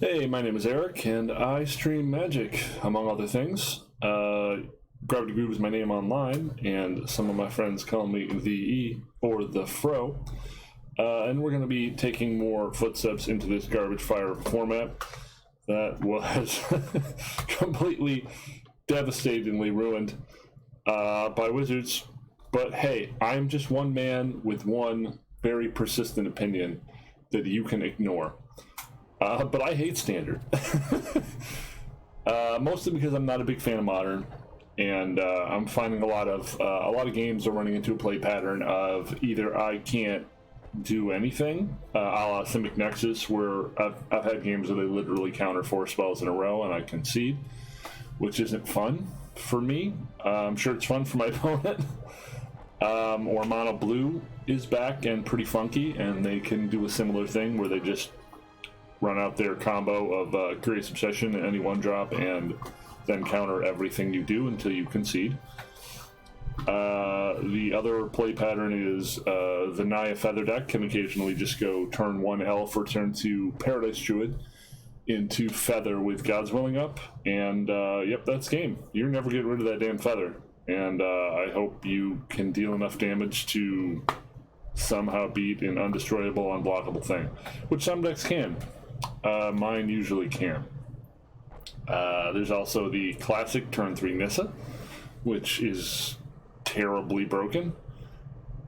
Hey, my name is Eric, and I stream Magic, among other things. Gravity Groove is my name online, and some of my friends call me the E or the Fro. And we're going to be taking more footsteps into this garbage fire format that was completely, devastatingly ruined by Wizards. But hey, I'm just one man with one very persistent opinion that you can ignore. But I hate Standard. Mostly because I'm not a big fan of Modern, and I'm finding a lot of games are running into a play pattern of either I can't do anything, a la Simic Nexus, where I've had games where they literally counter 4 spells in a row and I concede, which isn't fun for me. I'm sure it's fun for my opponent. Or Mono Blue is back and pretty funky, and they can do a similar thing where they just run out their combo of Curious Obsession and any one drop and then counter everything you do until you concede. The other play pattern is the Naya Feather deck can occasionally just go turn 1 Elf or turn 2 Paradise Druid into Feather with God's Willing up, and yep, that's game. You're never getting rid of that damn Feather, and I hope you can deal enough damage to somehow beat an undestroyable, unblockable thing, which some decks can. Mine usually can. There's also the classic turn 3 Nissa, which is terribly broken.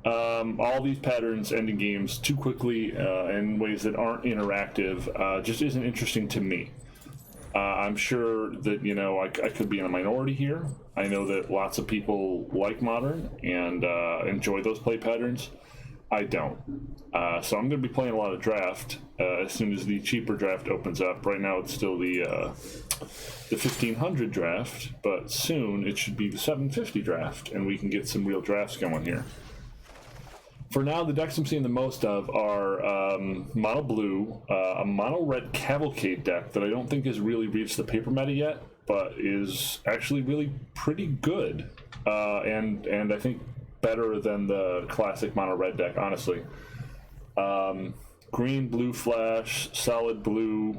All these patterns ending games too quickly in ways that aren't interactive just isn't interesting to me. I'm sure that, I could be in a minority here. I know that lots of people like Modern and enjoy those play patterns. I don't. So I'm going to be playing a lot of Draft as soon as the cheaper Draft opens up. Right now it's still the 1500 Draft, but soon it should be the 750 Draft, and we can get some real drafts going here. For now, the decks I'm seeing the most of are Mono Blue, a Mono Red Cavalcade deck that I don't think has really reached the paper meta yet, but is actually really pretty good, and I think better than the classic Mono Red deck, honestly. Green, Blue Flash, Solid Blue.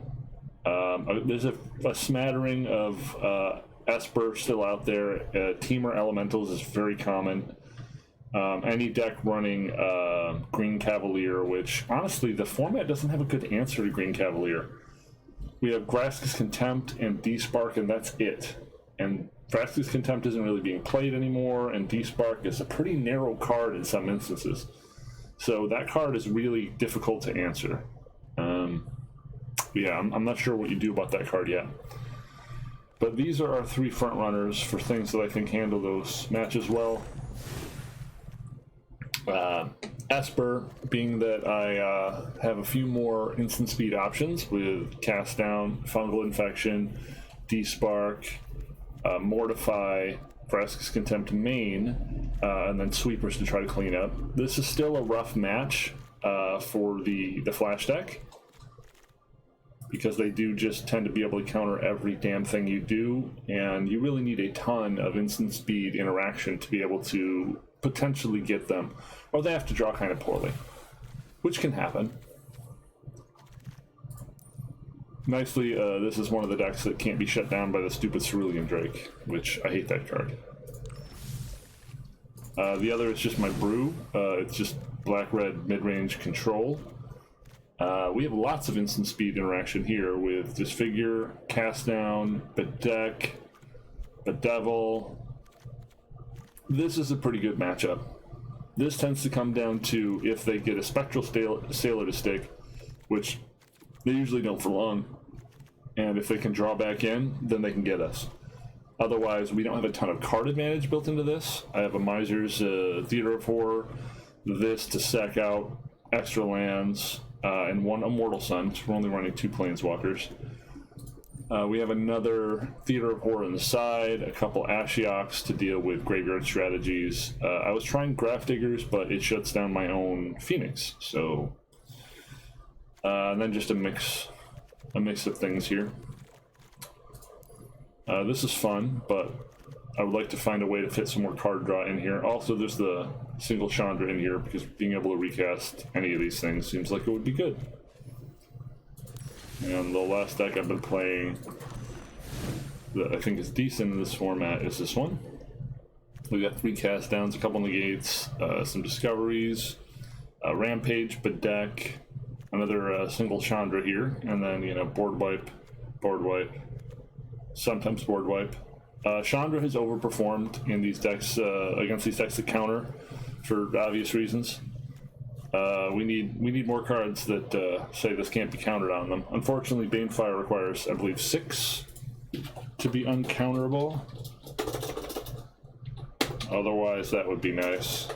There's a smattering of Esper still out there. Teamer Elementals is very common. Any deck running Green Cavalier, which honestly the format doesn't have a good answer to Green Cavalier. We have Vraska's Contempt and D-Spark, and that's it. And Vraska's Contempt isn't really being played anymore, and D-Spark is a pretty narrow card in some instances. So that card is really difficult to answer. Yeah, I'm not sure what you do about that card yet. But these are our 3 front runners for things that I think handle those matches well. Esper, being that I have a few more instant speed options with Cast Down, Fungal Infection, D-Spark, Mortify, Vraska's Contempt main, and then Sweepers to try to clean up. This is still a rough match for the Flash deck, because they do just tend to be able to counter every damn thing you do, and you really need a ton of instant speed interaction to be able to potentially get them, or they have to draw kind of poorly, which can happen. Nicely, this is one of the decks that can't be shut down by the stupid Cerulean Drake, which I hate that card. The other is just my Brew. It's just black-red mid-range control. We have lots of instant speed interaction here with Disfigure, Cast Down, Bedeck, Bedevil. This is a pretty good matchup. This tends to come down to if they get a Spectral Sailor to stick, which they usually don't for long, and if they can draw back in, then they can get us. Otherwise, we don't have a ton of card advantage built into this. I have a Miser's Theater of Horror, this to sack out extra lands, and 1 Immortal Sun, so we're only running 2 Planeswalkers. We have another Theater of Horror on the side, a couple Ashioks to deal with graveyard strategies. I was trying Graph Diggers, but it shuts down my own Phoenix, so... and then just a mix of things here. This is fun, but I would like to find a way to fit some more card draw in here. Also, there's the single Chandra in here, because being able to recast any of these things seems like it would be good. And the last deck I've been playing that I think is decent in this format is this one. We got 3 cast downs, a couple negates, some discoveries, rampage, bedeck, another single Chandra here, and then, you know, board wipe, sometimes board wipe. Chandra has overperformed in these decks, against these decks that counter for obvious reasons. We need more cards that say this can't be countered on them. Unfortunately, Banefire requires, I believe, 6 to be uncounterable. Otherwise, that would be nice.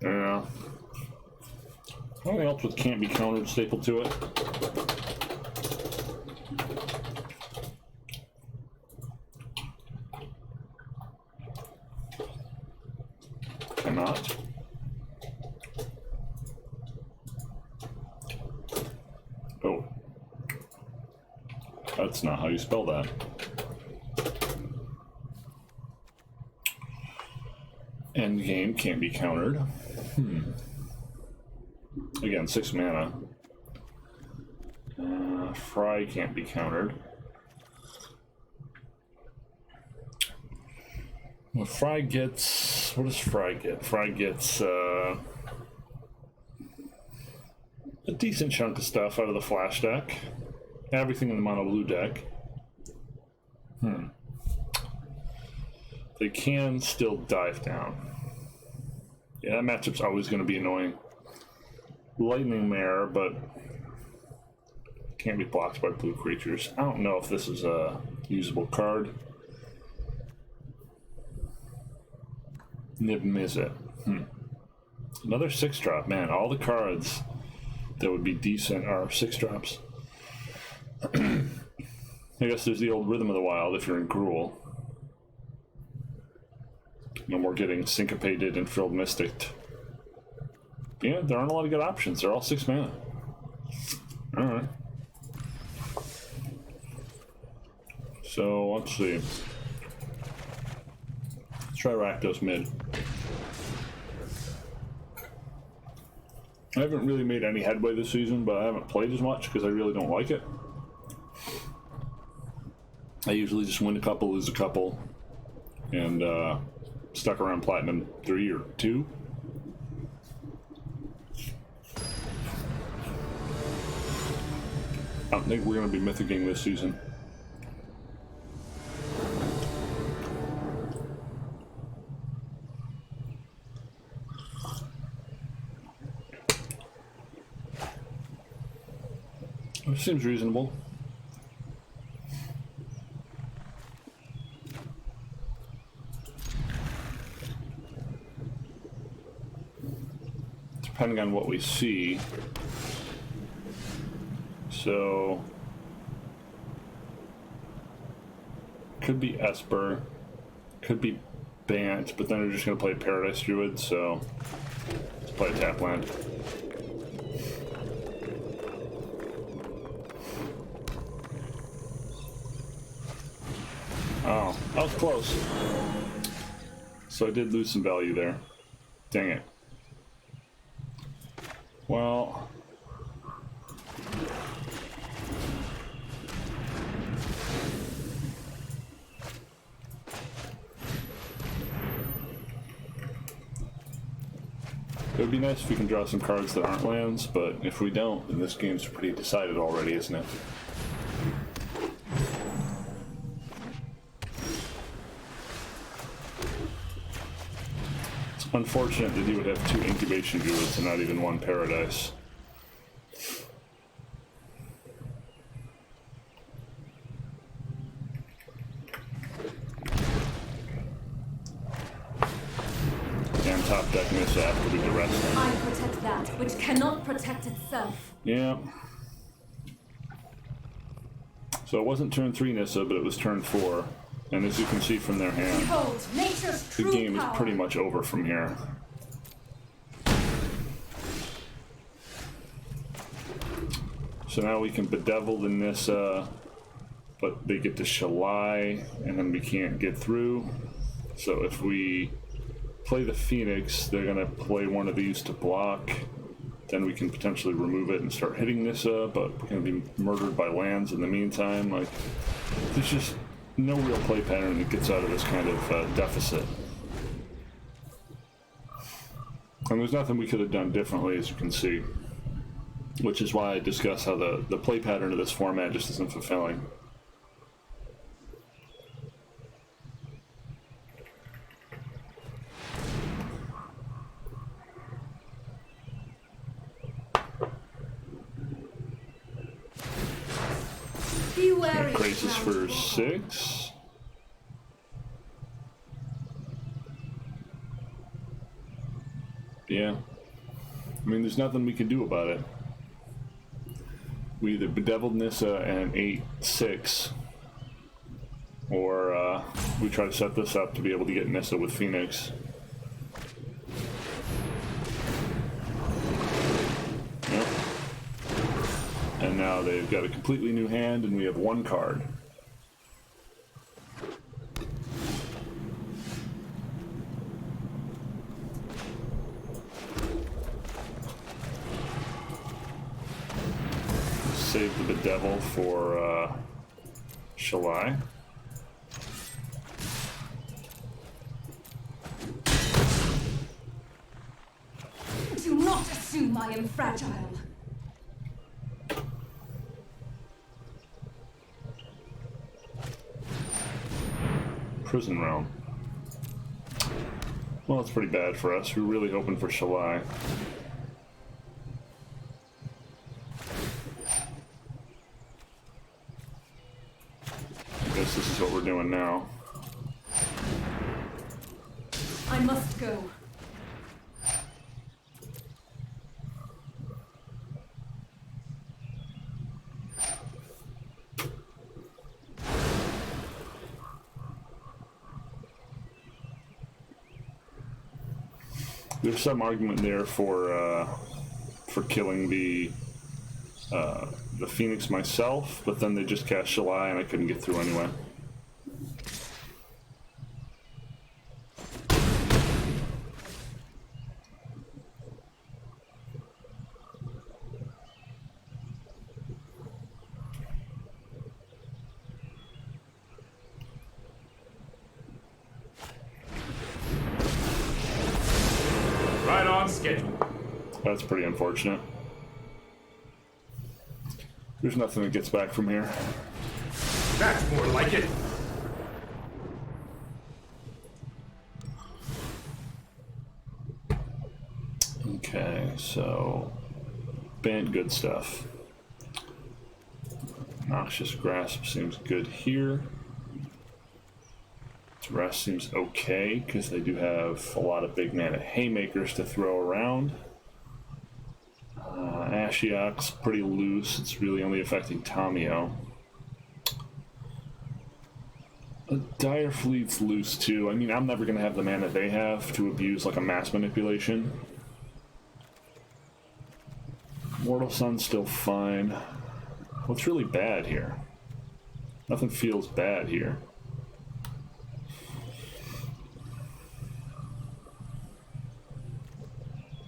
Yeah. Anything else with can't be countered stapled to it? Cannot. Oh. That's not how you spell that. Endgame can't be countered. Again, 6 mana. Fry can't be countered. Well, Fry gets... What does Fry get? Fry gets a decent chunk of stuff out of the Flash deck. Everything in the mono blue deck. They can still dive down. Yeah, that matchup's always going to be annoying. Lightning Mare, but can't be blocked by blue creatures. I don't know if this is a usable card. Nib Mizzet. Another 6-drop. Man, all the cards that would be decent are 6-drops. I guess there's the old Rhythm of the Wild if you're in Gruul. No more getting Syncopated and Frilled Mystic. Yeah, there aren't a lot of good options. They're all 6 mana. Alright. So, let's see. Let's try Rakdos mid. I haven't really made any headway this season, but I haven't played as much because I really don't like it. I usually just win a couple, lose a couple, and stuck around Platinum 3 or 2. I don't think we're going to be mythicking this season. It seems reasonable. Depending on what we see. So, could be Esper, could be Bant, but then we're just going to play Paradise Druid, so let's play a tap land. Oh, that was close. So I did lose some value there. Dang it. Well, it would be nice if we can draw some cards that aren't lands, but if we don't, then this game's pretty decided already, isn't it? It's unfortunate that he would have 2 incubation druids and not even 1 paradise. And top deck miss after we arrest him. I protect that which cannot protect itself. Yeah. So it wasn't turn 3 Nissa, but it was turn 4. And as you can see from their hand, Behold, nature's the true game power. is pretty much over from here. So now we can bedevil the Nissa, but they get to Shalai, and then we can't get through. So if we play the Phoenix, they're going to play one of these to block. then we can potentially remove it and start hitting Nissa, but we're going to be murdered by lands in the meantime. Like, there's just no real play pattern that gets out of this kind of deficit. And there's nothing we could have done differently, as you can see. Which is why I discuss how the play pattern of this format just isn't fulfilling. Be wary. Crisis for 6. Yeah. I mean, there's nothing we can do about it. We either bedeviled Nissa and 8/6, or we try to set this up to be able to get Nissa with Phoenix. Yep. And now they've got a completely new hand, and we have 1 card. Save the bedevil for Shalai. Do not assume I am fragile. Prison Realm. Well, that's pretty bad for us. We're really hoping for Shalai. This is what we're doing now. I must go. There's some argument there for killing the Phoenix myself, but then they just cast Shalai and I couldn't get through anyway. Right on schedule. That's pretty unfortunate. There's nothing that gets back from here. That's more like it. Okay, so banned good stuff. Noxious Grasp seems good here. Rest seems okay because they do have a lot of big mana haymakers to throw around. Ashiok's pretty loose. It's really only affecting Tamio. Dire Fleet's loose too. I mean, I'm never going to have the mana they have to abuse like a mass manipulation. Mortal Sun's still fine. What's really bad here? Nothing feels bad here.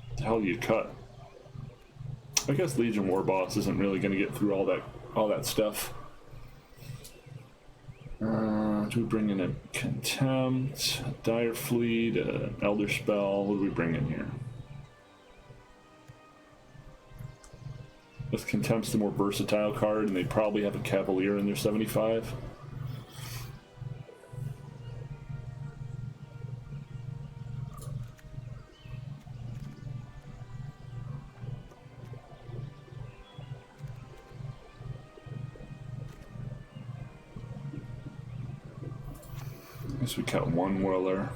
What the hell do you cut? I guess Legion War Boss isn't really going to get through all that stuff. Do we bring in a Contempt, a Dire Fleet, an Elder Spell? What do we bring in here? With Contempt's the more versatile card, and they probably have a Cavalier in their 75. I guess we cut one Whirler.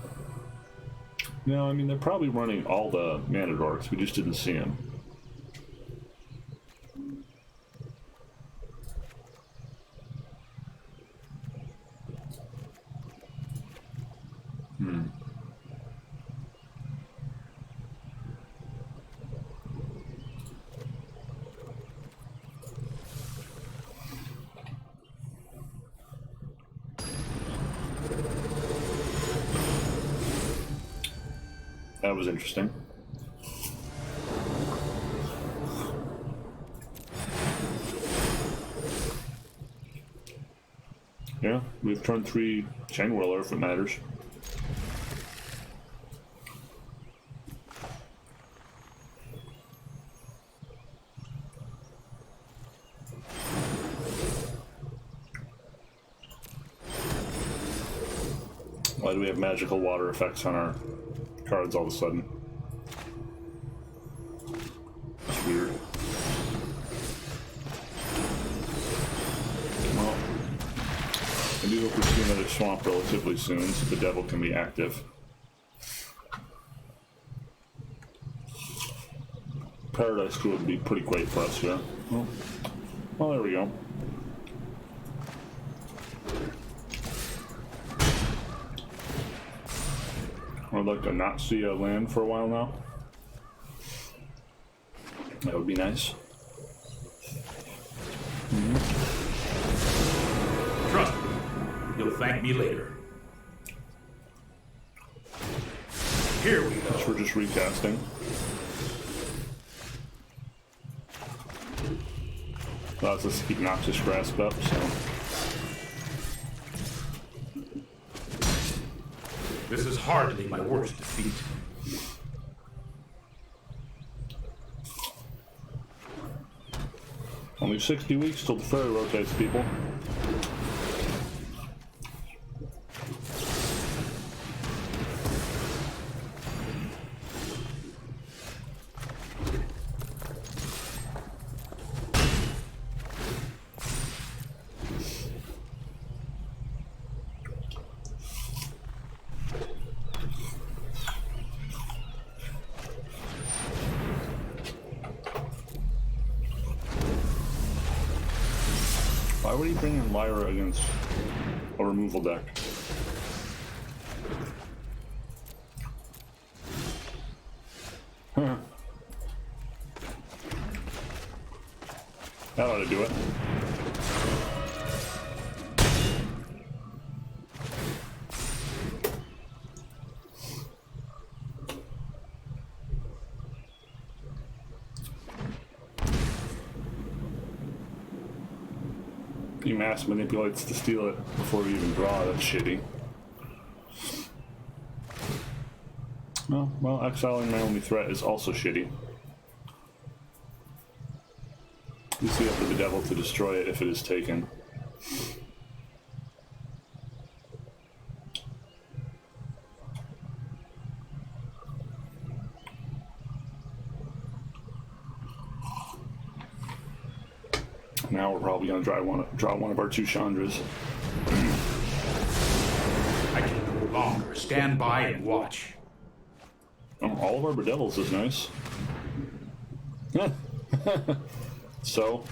No, I mean, they're probably running all the Mana Dorks. We just didn't see them. That was interesting. Yeah, we've turned 3 chain whirler if it matters. Why do we have magical water effects on our cards all of a sudden? That's weird. Well, I do hope we see another swamp relatively soon so the devil can be active. Paradise School would be pretty great for us here. Well, there we go. I'd like to not see a land for a while now. That would be nice. Trust me. You'll thank me later. Here we go. We're just recasting. Allows us to keep Noxious Grasp up, so. This is hardly my worst defeat. Only 60 weeks till the fairy rotates, people. Why would he bring in Lyra against a removal deck? Huh. That ought to do it. He mass manipulates to steal it before we even draw. That's shitty. Oh, well, exiling my only threat is also shitty. We see up to the devil to destroy it if it is taken. Now we're probably going to draw one of our 2 Chandras. I can no longer stand by and watch. Oh, all of our bedevils is nice. So?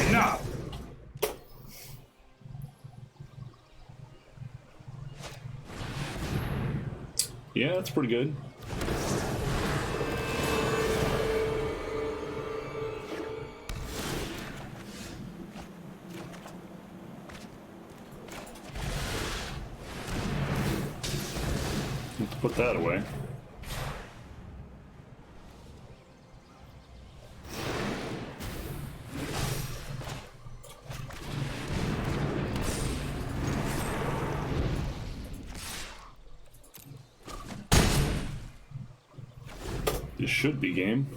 Enough! Yeah, that's pretty good. Let's put that away. This should be game.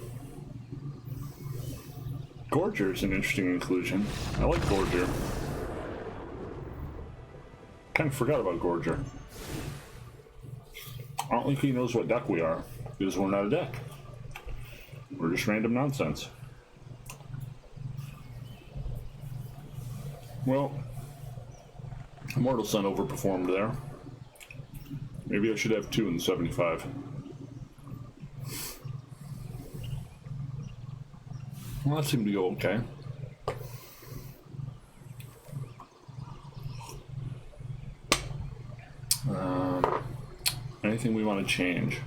Gorger is an interesting inclusion. I like Gorger. Kind of forgot about Gorger. I don't think he knows what deck we are, because we're not a deck. We're just random nonsense. Well, Immortal Sun overperformed there. Maybe I should have 2 in the 75. Well, that seemed to go okay. Anything we want to change?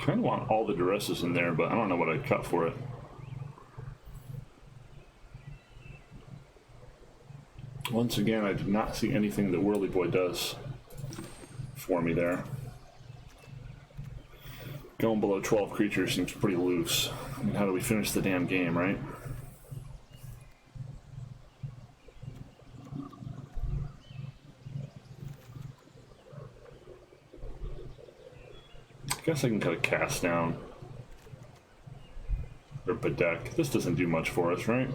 Kind of want all the duresses in there, but I don't know what I'd cut for it. Once again, I did not see anything that Whirly Boy does for me there. Going below 12 creatures seems pretty loose. I mean, how do we finish the damn game, right? I guess I can cut a cast down. Or bedeck. This doesn't do much for us, right?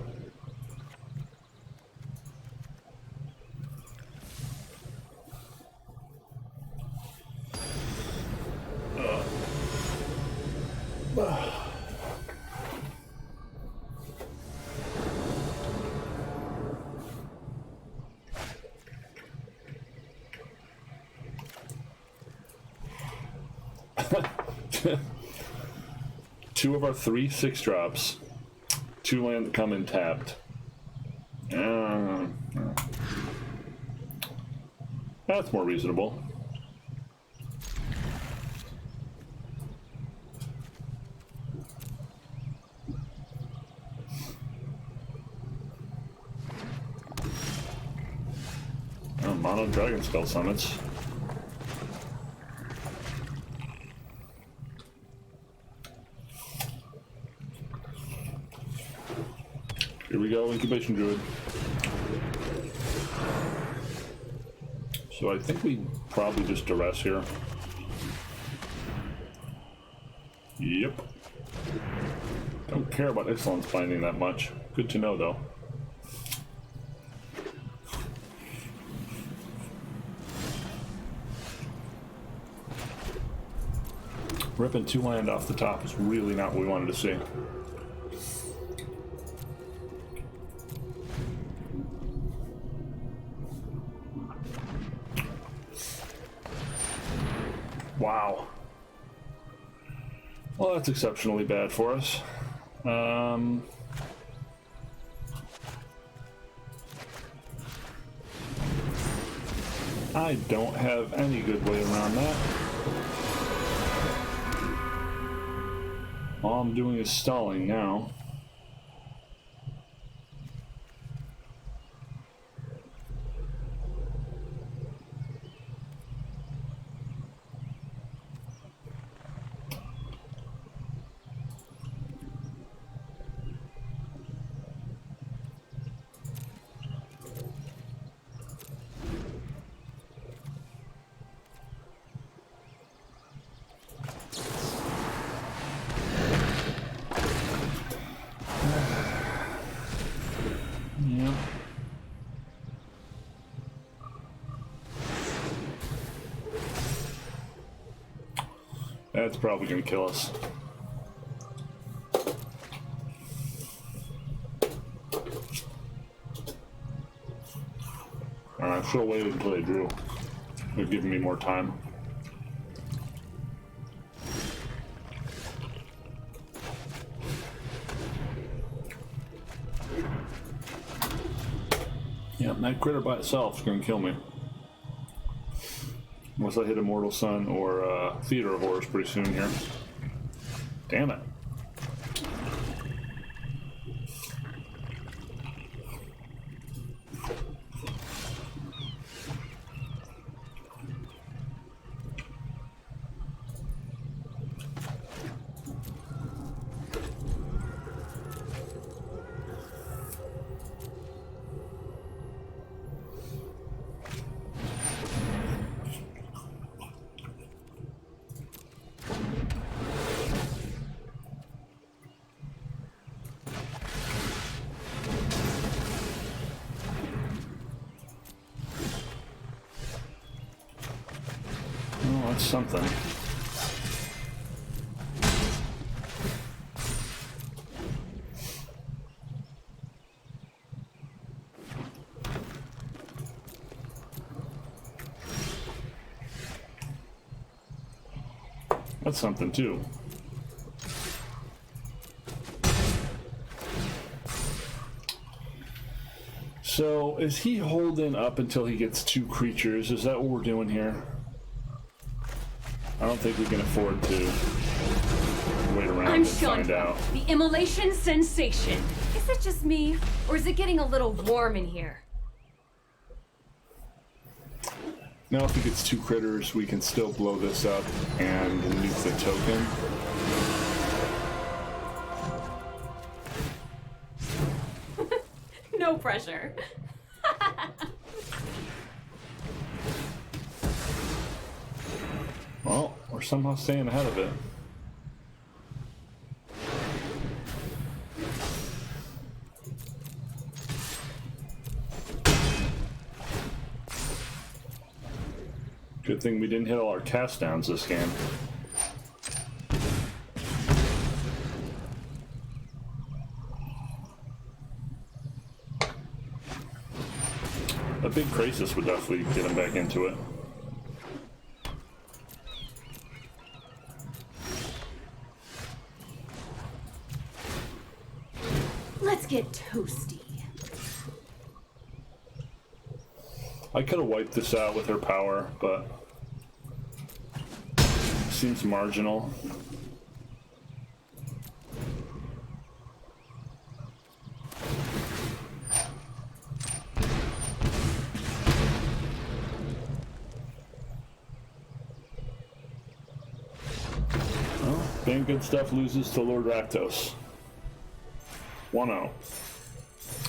Two of our 3 6-drops. 2 land that come in tapped. That's more reasonable. Mono Dragon Skull summits. Here we go, Incubation Druid. So I think we probably just duress here. Yep. Don't care about Excellence Binding that much. Good to know, though. Ripping 2 land off the top is really not what we wanted to see. Wow. Well, that's exceptionally bad for us. I don't have any good way around that. All I'm doing is stalling now. That's probably going to kill us. Alright, I should have waited until they drew. They're giving me more time. Yeah, that critter by itself is going to kill me. Unless I hit Immortal Sun or Theater of Horrors pretty soon here. Damn it. That's something. That's something too. So is he holding up until he gets 2 creatures? Is that what we're doing here? I don't think we can afford to wait around I'm and find Chandra, out. the immolation sensation. Is it just me, or is it getting a little warm in here? Now, if it gets 2 critters, we can still blow this up and nuke the token. No pressure. Well, we're somehow staying ahead of it. Good thing we didn't hit all our cast downs this game. A big crisis would definitely get him back into it. Let's get toasty. I could have wiped this out with her power, but seems marginal. Well, Bang Good Stuff loses to Lord Rakdos. 1-0.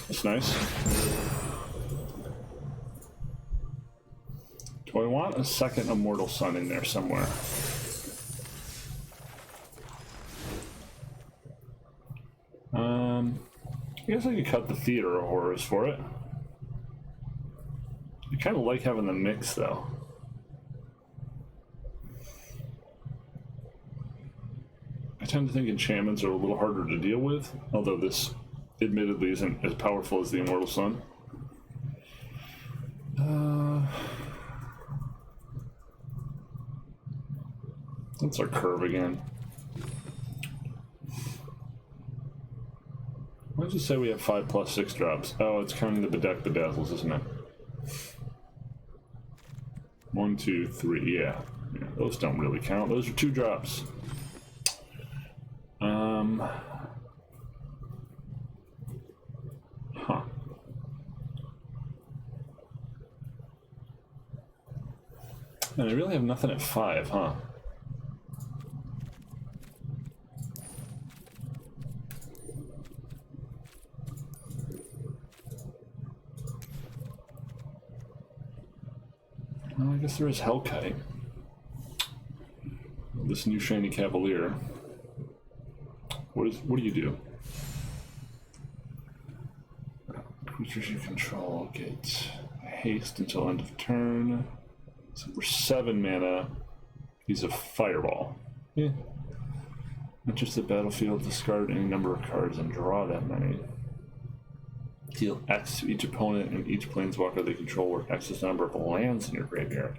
That's nice. Do I want a second Immortal Sun in there somewhere? I guess I could cut the Theater of Horrors for it. I kind of like having the mix, though. I tend to think enchantments are a little harder to deal with, although this admittedly isn't as powerful as the Immortal Sun. That's our curve again. Why did you say we have 5 plus 6 drops? Oh, it's counting the Bedeck Bedazzles, isn't it? 1, 2, 3, yeah. Those don't really count. Those are 2 drops. Huh. And I really have nothing at 5, huh? Well, I guess there is Hellkite. This new shiny Cavalier. What do you do? Creatures you control get haste until end of turn. So for 7 mana, he's a Fireball. Yeah. Enters the battlefield, discard any number of cards, and draw that many. Deal X to each opponent and each planeswalker they control, where X is the number of lands in your graveyard.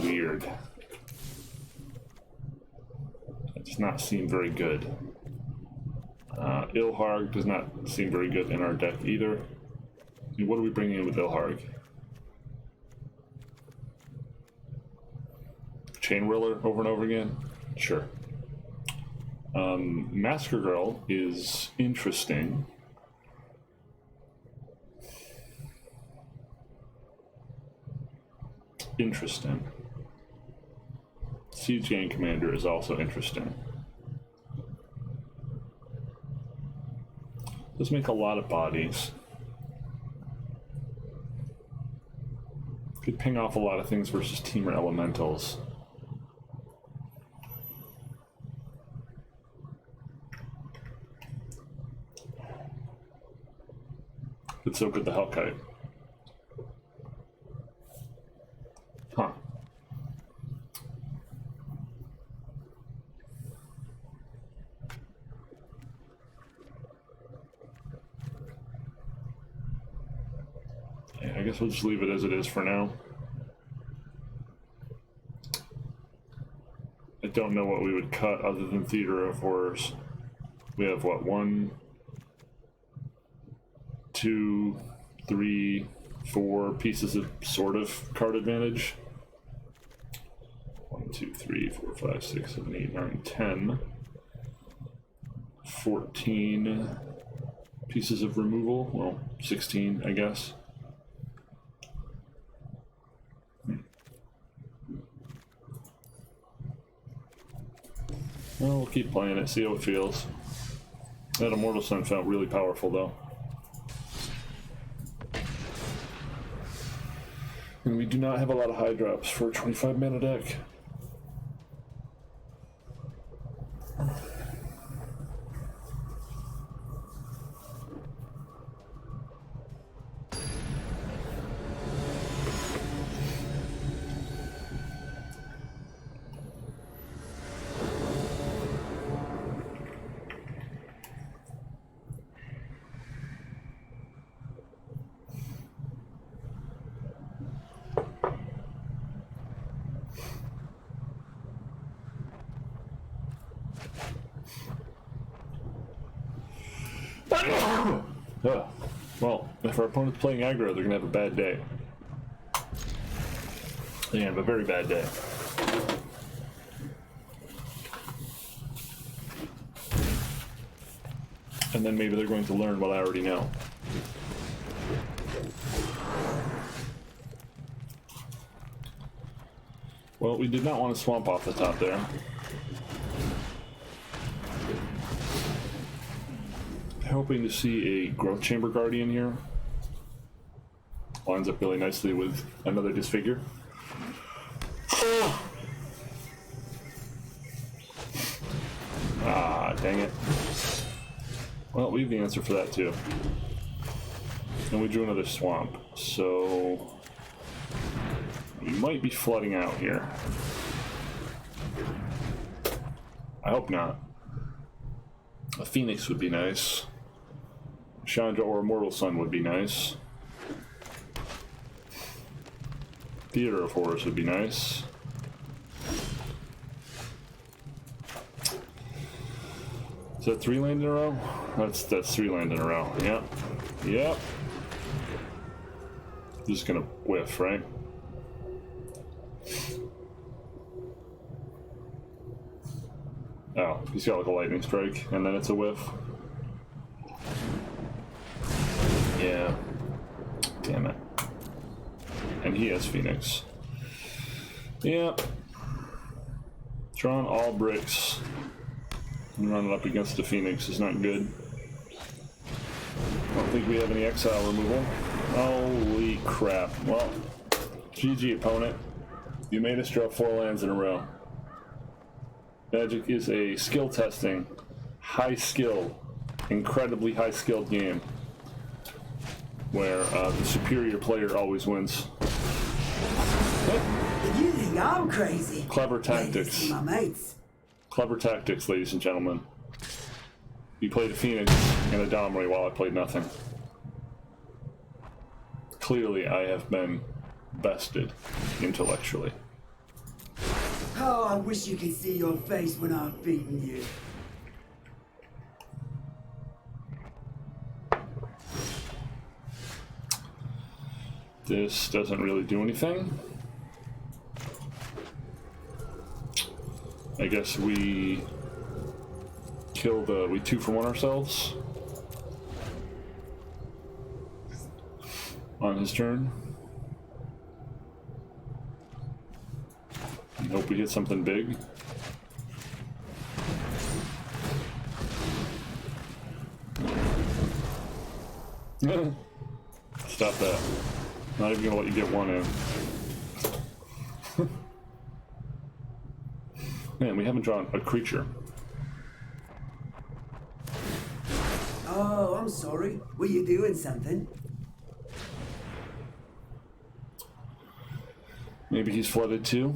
Weird. That does not seem very good. Ilharg does not seem very good in our deck either. What are we bringing in with Ilharg? Chain Whirler over and over again? Sure. Masker Girl is interesting. Interesting. Siege Gang Commander is also interesting. Does make a lot of bodies. Could ping off a lot of things versus Teamer Elementals. But so could the Hellkite. Huh. I guess we'll just leave it as it is for now. I don't know what we would cut other than Theater of Horrors. We have what, 1, 2, 3, 4 pieces of sort of card advantage. 1, 2, 4, 5, 6, 7, 8, 9, 10. 14 pieces of removal. Well, 16, I guess. Well, we'll keep playing it, see how it feels. That Immortal Sun felt really powerful, though. And we do not have a lot of high drops for a 25 mana deck. Well, if our opponent's playing aggro, they're gonna have a bad day. They're gonna have a very bad day. And then maybe they're going to learn what I already know. Well, we did not want to swamp off the top there. Hoping to see a Growth Chamber Guardian here. Lines up really nicely with another Disfigure. Ah, dang it. Well, we have the answer for that too. And we drew another Swamp, so we might be flooding out here. I hope not. A Phoenix would be nice. Chandra or Immortal Sun would be nice. Theater of Horrors would be nice. Is that 3 land in a row? That's 3 land in a row. Yep. Yep. Just gonna whiff, right? Oh, he's got like a lightning strike, and then it's a whiff. Yeah. Damn it. And he has Phoenix. Yep. Drawing all bricks and running up against the Phoenix is not good. I don't think we have any exile removal. Holy crap. Well, GG opponent. You made us draw 4 lands in a row. Magic is a skill testing, high skill, incredibly high skilled game where the superior player always wins. You think I'm crazy? Clever tactics. My mates. Clever tactics, ladies and gentlemen. You played a Phoenix and a Domri while I played nothing. Clearly, I have been bested intellectually. Oh, I wish you could see your face when I'm beating you. This doesn't really do anything. I guess we kill the, we 2-for-1 ourselves on his turn. And hope we hit something big. Stop that. Not even gonna let you get one in. Man, we haven't drawn a creature. Oh, I'm sorry. Were you doing something? Maybe he's flooded too.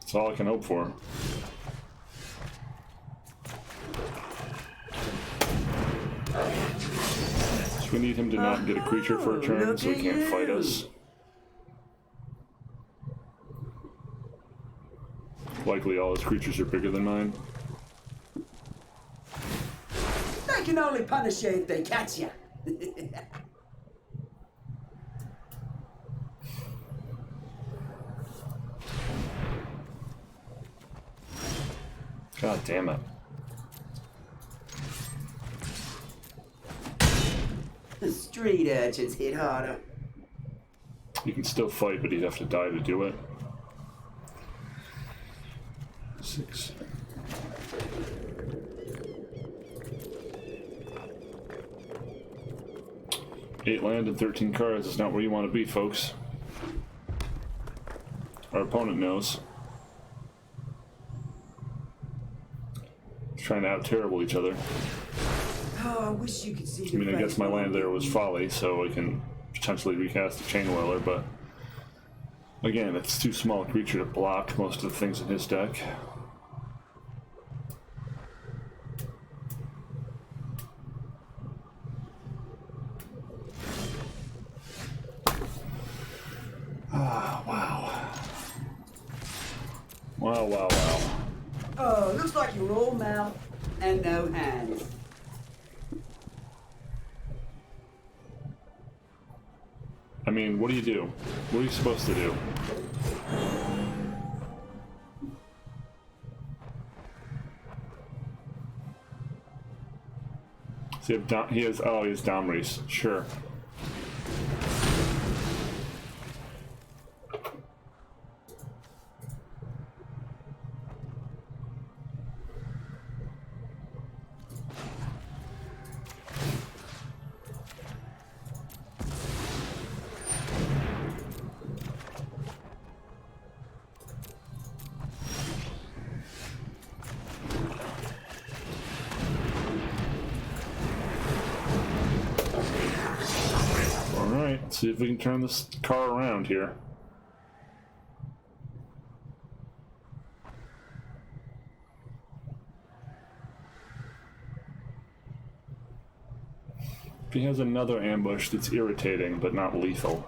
That's all I can hope for. So we need him to not get a creature for a turn so he can't fight us. Likely all his creatures are bigger than mine. They can only punish you if they catch you. God damn it. The street urchins hit harder. You can still fight, but you'd have to die to do it. 6. Eight land and 13 cards is not where you want to be, folks. Our opponent knows. He's trying to out-terrible each other. Oh, I wish you could see I your mean, I face guess my when land I'm there was beating folly, so I can potentially recast the Chain Whirler, but again, it's too small a creature to block most of the things in his deck. Ah, wow. Wow, wow, wow. Oh, looks like you're all mouth and no hands. I mean, what do you do? What are you supposed to do? So he has Domries. Sure. Alright, let's see if we can turn this car around here. If he has another ambush that's irritating but not lethal.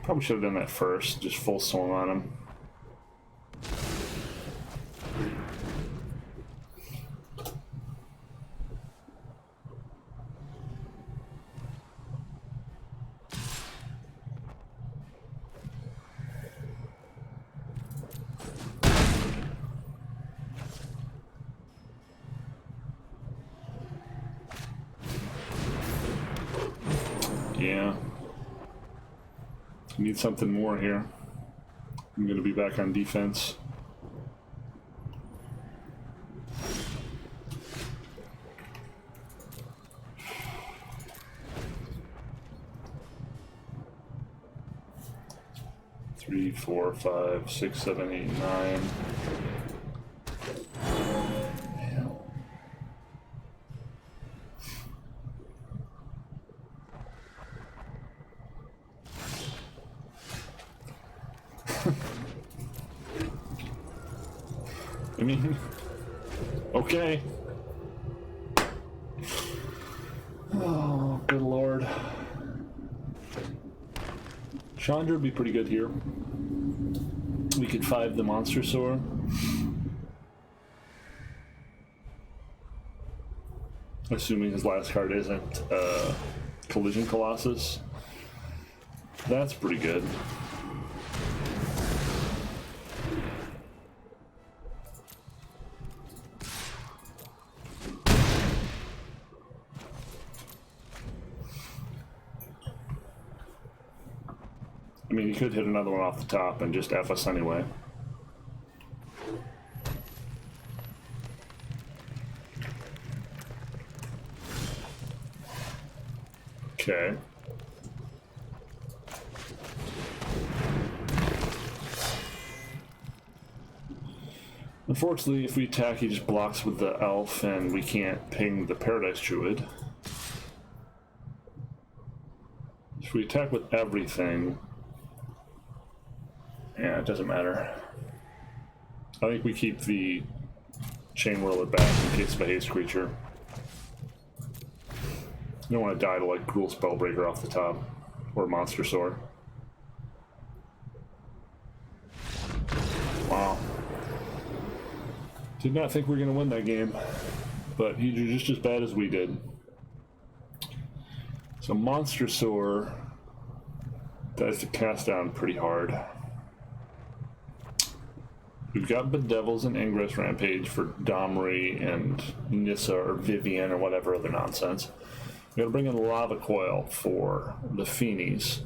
Probably should have done that first, just full swing on him. Yeah. Need something more here. I'm going to be back on defense. Three, 4, 5, 6, 7, 8, 9. I mean, okay. Oh, good lord. Chandra would be pretty good here. We could 5 the monster sword. Assuming his last card isn't Collision Colossus. That's pretty good. I mean, you could hit another one off the top and just F us anyway. Okay. Unfortunately, if we attack, he just blocks with the elf and we can't ping the Paradise Druid. If we attack with everything, yeah, it doesn't matter. I think we keep the Chain Whirler back in case of a haste creature. You don't want to die to like Cruel Spellbreaker off the top, or Monster Sword. Wow. Did not think we were going to win that game, but he did just as bad as we did. So Monster Sword does to cast down pretty hard. We've got Bedevils and Ingress Rampage for Domri and Nissa or Vivian or whatever other nonsense. We gotta bring in Lava Coil for the Feenies.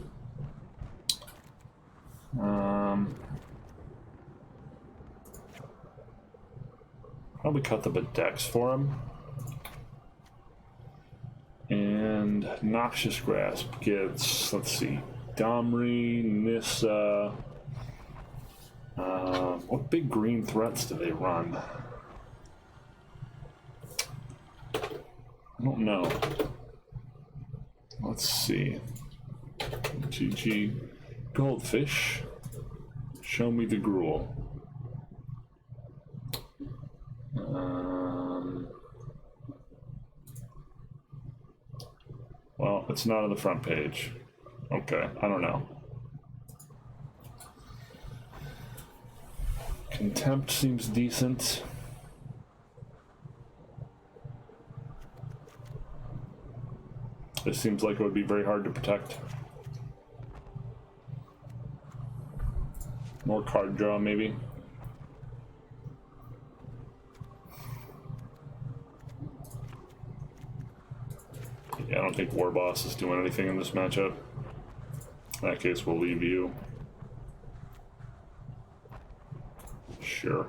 Probably cut the Bedex for him. And Noxious Grasp gets, let's see, Domri, Nissa. What big green threats do they run? I don't know. Let's see. GG. Goldfish. Show me the gruel. Well, it's not on the front page. Okay, I don't know. Contempt seems decent. This seems like it would be very hard to protect. More card draw, maybe. Yeah, I don't think War Boss is doing anything in this matchup. In that case, we'll leave you. Sure.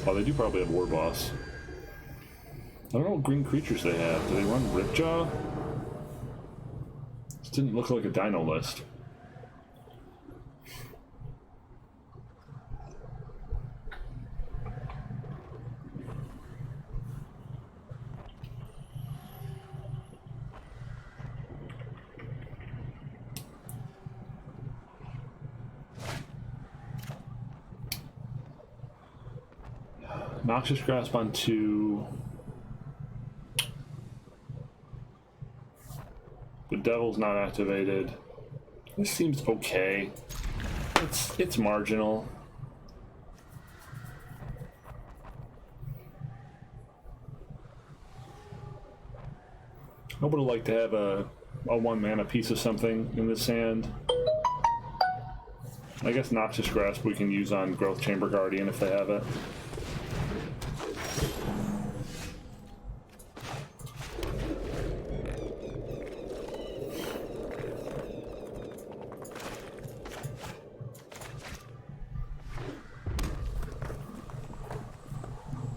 Oh, they do probably have War Boss. I don't know what green creatures they have. Do they run Ripjaw? This didn't look like a dino list. Noxious Grasp on 2. The Devil's not activated. This seems okay. It's marginal. I would have liked to have a 1-mana piece of something in this hand. I guess Noxious Grasp we can use on Growth Chamber Guardian if they have it.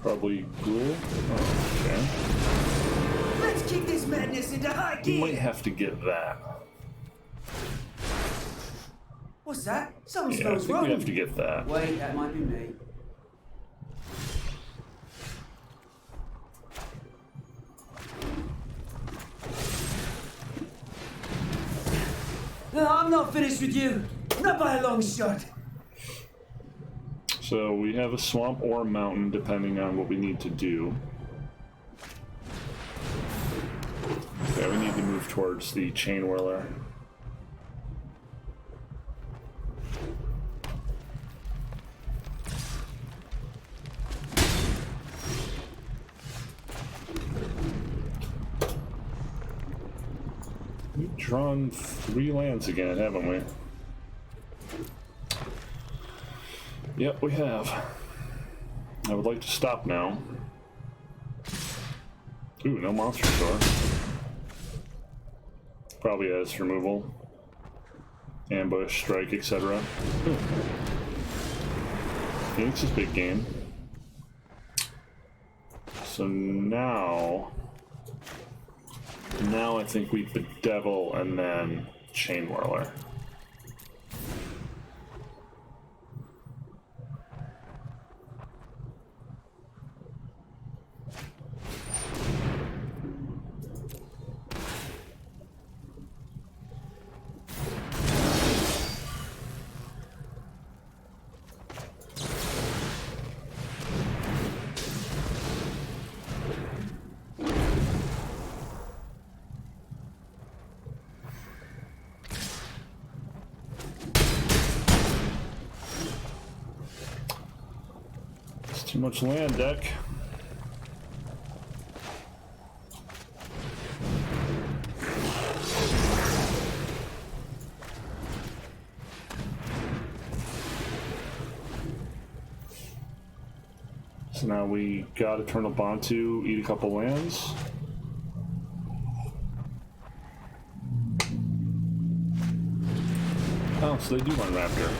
Probably Gruel. Oh, okay. Let's kick this madness into high You gear. might have to get that. What's that? Something Yeah, I smells think wrong. we have to get that. Wait, that might be me. No, I'm not finished with you. Not by a long shot. So we have a swamp or a mountain depending on what we need to do. Okay, we need to move towards the chain whirler. We've drawn 3 lands again, haven't we? Yep, we have. I would like to stop now. Ooh, no monster store. Probably has removal, ambush, strike, etc. Phoenix is big game. So now I think we Bedevil and then Chain Whirler. Too much land, deck. So now we got Eternal Bantu, eat a couple lands. Oh, so they do run Raptor.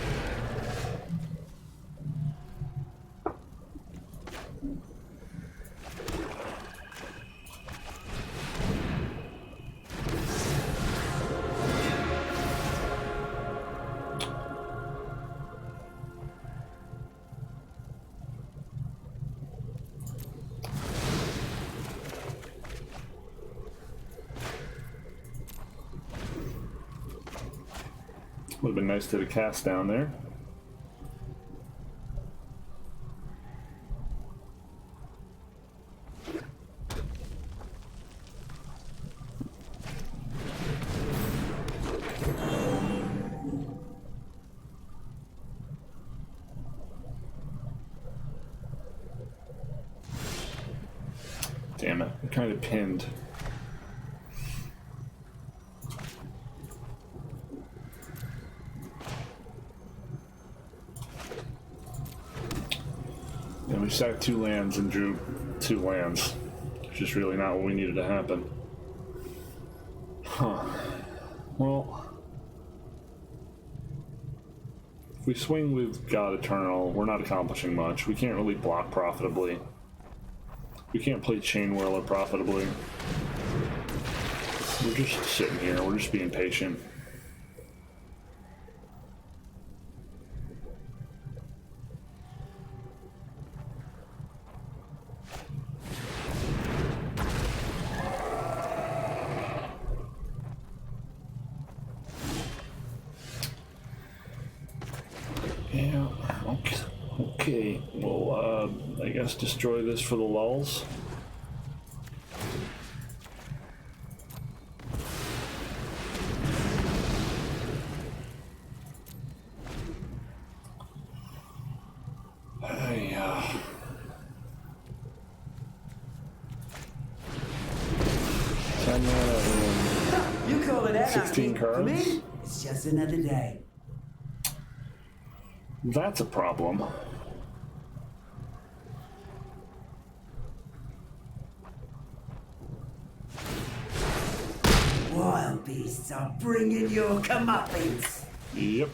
Would have been nice to have a cast down there. Damn it, I'm kind of pinned. And we sacked 2 lands and drew 2 lands. Which is really not what we needed to happen. Huh. Well, if we swing with God Eternal, we're not accomplishing much. We can't really block profitably. We can't play Chain Whirler profitably. We're just sitting here, we're just being patient. Yeah, okay. We'll, I guess destroy this for the lulz. You call it out. 16 For cards? me, it's just another day. That's a problem. Wild beasts are bringing your comeuppance. Yep.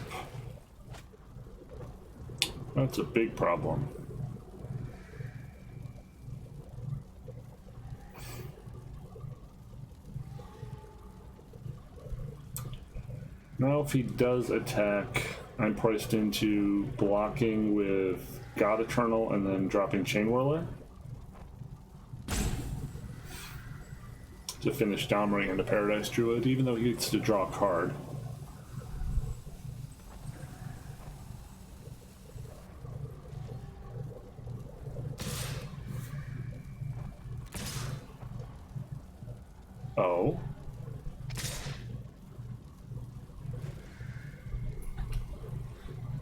That's a big problem. Now if he does attack, I'm priced into blocking with God Eternal and then dropping Chain Whirler to finish Dominating into Paradise Druid, even though he gets to draw a card. Oh.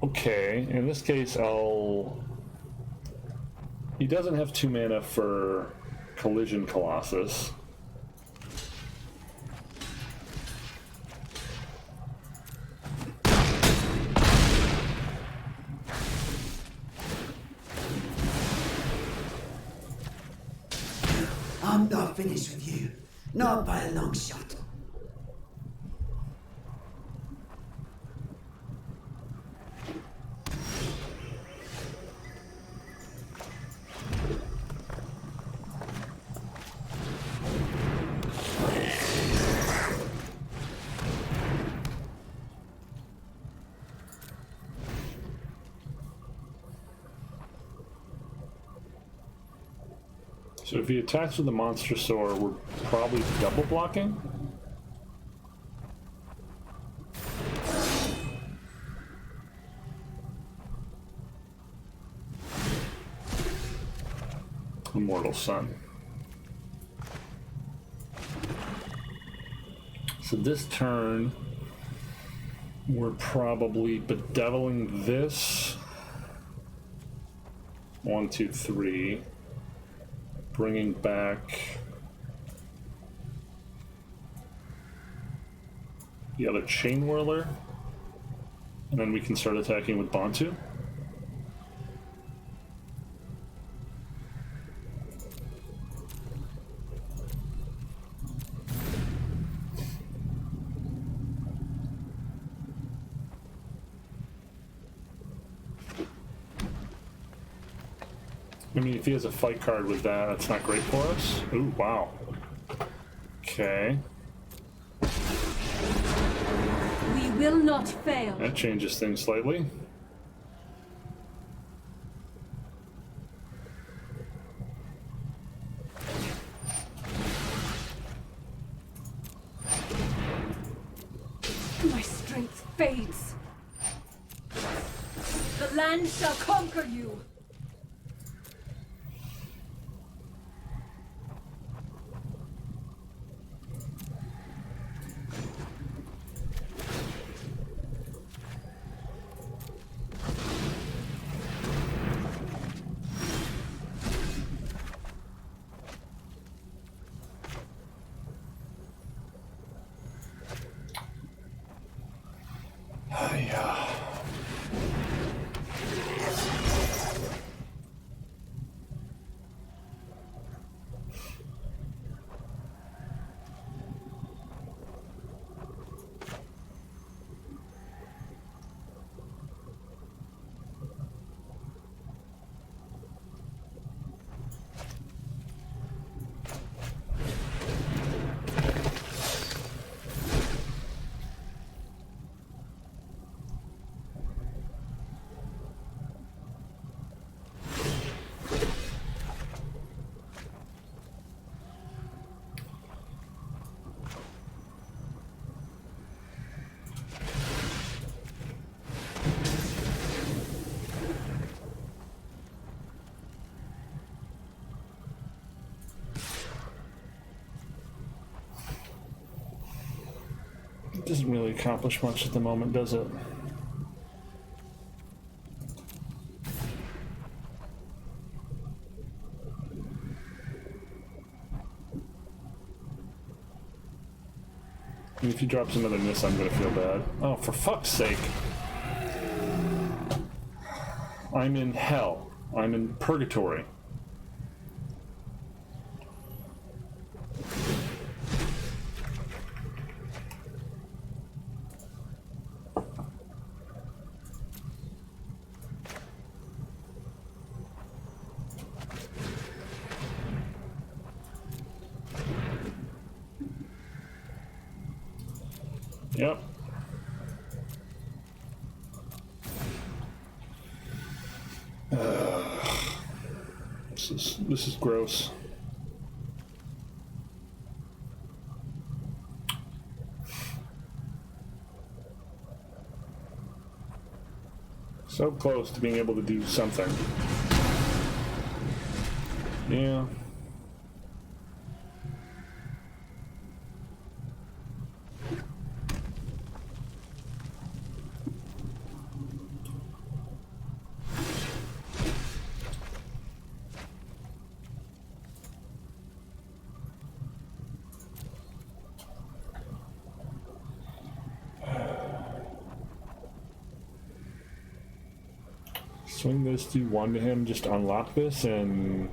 Okay, in this case, he doesn't have 2 mana for Collision Colossus. I'm not finished with you. Not by a long shot. So if he attacks with the Monster Sword, we're probably double blocking. Immortal Sun. So this turn, we're probably bedeviling this. 1, 2, 3. Bringing back the other chain whirler. And then we can start attacking with Bantu. I mean, if he has a fight card with that, that's not great for us. Ooh, wow. Okay. We will not fail. That changes things slightly. My strength fades. The land shall conquer you. It doesn't really accomplish much at the moment, does it? And if he drops another miss, I'm gonna feel bad. Oh, for fuck's sake. I'm in hell. I'm in purgatory. Yep. This is gross. So close to being able to do something. Yeah. Swing this, do one to him, just unlock this and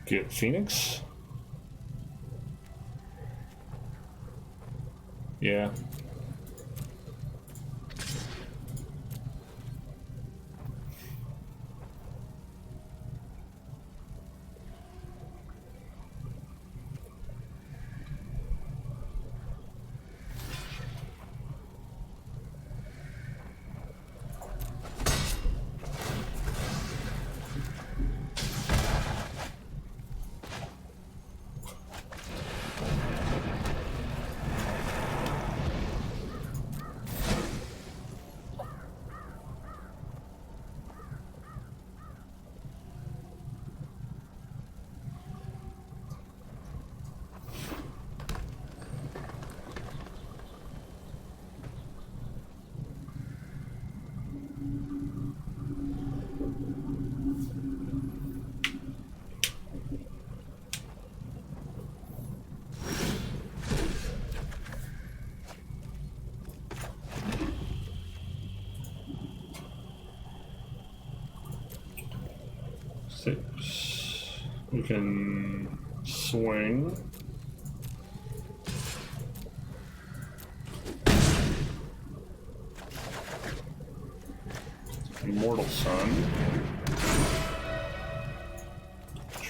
get Phoenix? Yeah. 6. We can swing. Immortal Sun.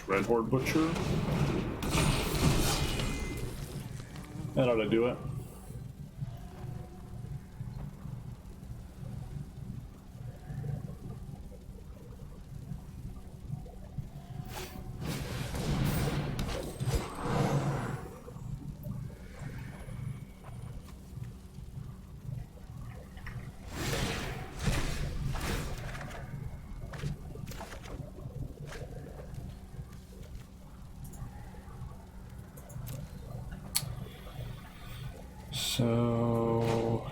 Red Horde Butcher. That ought to do it. So,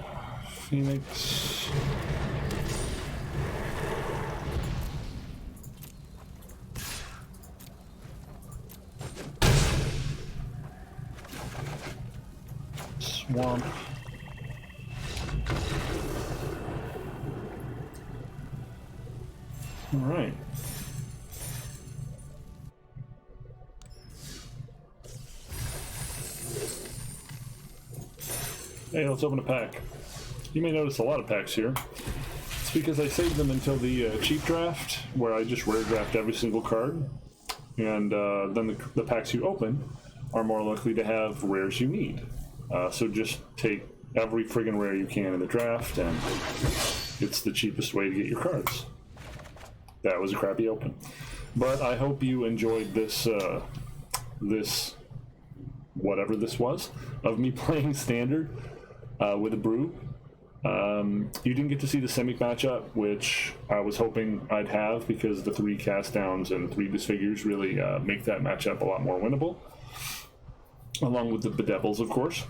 Phoenix. Swamp. All right. Hey, let's open a pack. You may notice a lot of packs here. It's because I saved them until the cheap draft, where I just rare draft every single card, and then the packs you open are more likely to have rares you need. So just take every friggin' rare you can in the draft, and it's the cheapest way to get your cards. That was a crappy open. But I hope you enjoyed this, whatever this was, of me playing Standard with a brew. You didn't get to see the semi matchup, which I was hoping I'd have, because the 3 cast downs and 3 disfigures really make that matchup a lot more winnable, along with the bedevils, of course.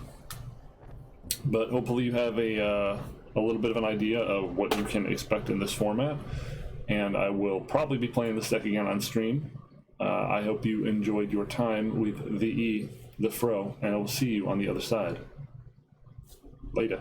But hopefully you have a little bit of an idea of what you can expect in this format, and I will probably be playing this deck again on stream. I hope you enjoyed your time with the Fro, and I will see you on the other side. Later.